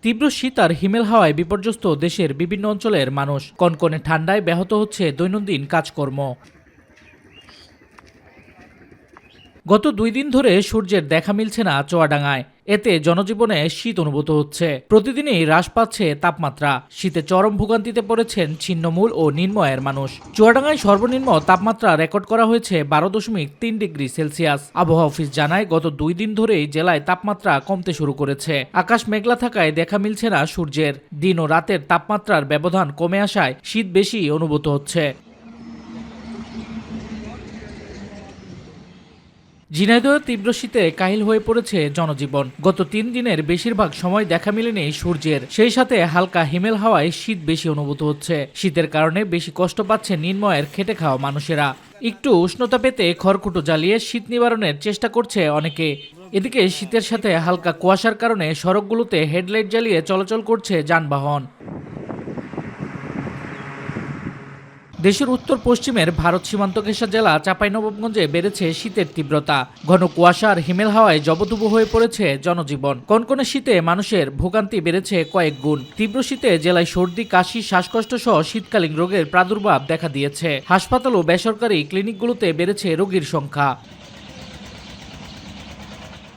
তীব্র শীত আর হিমেল হাওয়ায় বিপর্যস্ত দেশের বিভিন্ন অঞ্চলের মানুষ। কনকনে ঠান্ডায় ব্যাহত হচ্ছে দৈনন্দিন কাজকর্ম। গত 2 দিন ধরে সূর্যের দেখা মিলছে না চুয়াডাঙ্গায়। এতে জনজীবনে শীত অনুভূত হচ্ছে। প্রতিদিনই হ্রাস পাচ্ছে তাপমাত্রা। শীতে চরম ভোগান্তিতে পড়েছেন ছিন্নমূল ও নিম্ন আয়ের মানুষ। চুয়াডাঙ্গায় সর্বনিম্ন তাপমাত্রা রেকর্ড করা হয়েছে 12.3 ডিগ্রি সেলসিয়াস। আবহাওয়া অফিস জানায়, গত 2 দিন ধরেই জেলায় তাপমাত্রা কমতে শুরু করেছে। আকাশ মেঘলা থাকায় দেখা মিলছে না সূর্যের। দিন ও রাতের তাপমাত্রার ব্যবধান কমে আসায় শীত বেশি অনুভূত হচ্ছে। ঝিনাইদহে তীব্র শীতে কাহিল হয়ে পড়েছে জনজীবন। গত 3 দিনের বেশিরভাগ সময় দেখা মেলেনি সূর্যের। সেই সাথে হালকা হিমেল হাওয়ায় শীত বেশি অনুভূত হচ্ছে। শীতের কারণে বেশি কষ্ট পাচ্ছে নিম্নয়ের খেটে খাওয়া মানুষেরা। একটু উষ্ণতা পেতে খড়কুটো জ্বালিয়ে শীত নিবারণের চেষ্টা করছে অনেকে। এদিকে শীতের সাথে হালকা কুয়াশার কারণে সড়কগুলোতে হেডলাইট জ্বালিয়ে চলাচল করছে যানবাহন। দেশের উত্তর পশ্চিমের ভারত সীমান্ত ঘেঁষা জেলা চাঁপাইনবাবগঞ্জে বেড়েছে শীতের তীব্রতা। ঘন কুয়াশা আর হিমেল হাওয়ায় জবদুবু হয়ে পড়েছে জনজীবন। কনকনে শীতে মানুষের ভোগান্তি বেড়েছে কয়েক গুণ। তীব্র শীতে জেলায় সর্দি, কাশি, শ্বাসকষ্ট সহ শীতকালীন রোগের প্রাদুর্ভাব দেখা দিয়েছে। হাসপাতাল ও বেসরকারি ক্লিনিকগুলোতে বেড়েছে রোগীর সংখ্যা।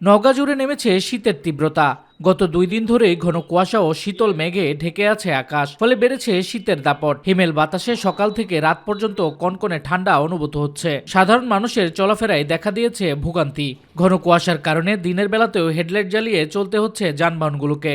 নওগাঁ জুড়ে নেমেছে শীতের তীব্রতা। গত 2 দিন ধরেই ঘন কুয়াশা ও শীতল মেঘে ঢেকে আছে আকাশ। ফলে বেড়েছে শীতের দাপট। হিমেল বাতাসে সকাল থেকে রাত পর্যন্ত কনকনে ঠান্ডা অনুভূত হচ্ছে। সাধারণ মানুষের চলাফেরায় দেখা দিয়েছে ভোগান্তি। ঘন কুয়াশার কারণে দিনের বেলাতেও হেডলাইট জ্বালিয়ে চলতে হচ্ছে যানবাহনগুলোকে।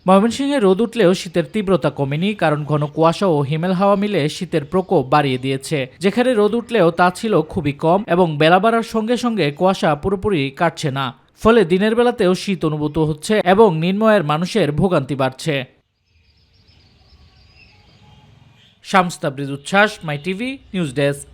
ময়মনসিংহে রোদ উঠলেও শীতের তীব্রতা কমেনি, কারণ ঘন কুয়াশা ও হিমেল হাওয়া মিলে শীতের প্রকোপ বাড়িয়ে দিয়েছে। যেখানে রোদ উঠলেও তা ছিল খুবই কম এবং বেলা বাড়ার সঙ্গে সঙ্গে কুয়াশা পুরোপুরি কাটছে না। ফলে দিনের বেলাতেও শীত অনুভূত হচ্ছে এবং নিম্ন আয়ের মানুষের ভোগান্তি বাড়ছে। শামস তাবরিজ উচ্ছ্বাস, মাই টিভি নিউজ ডেস্ক।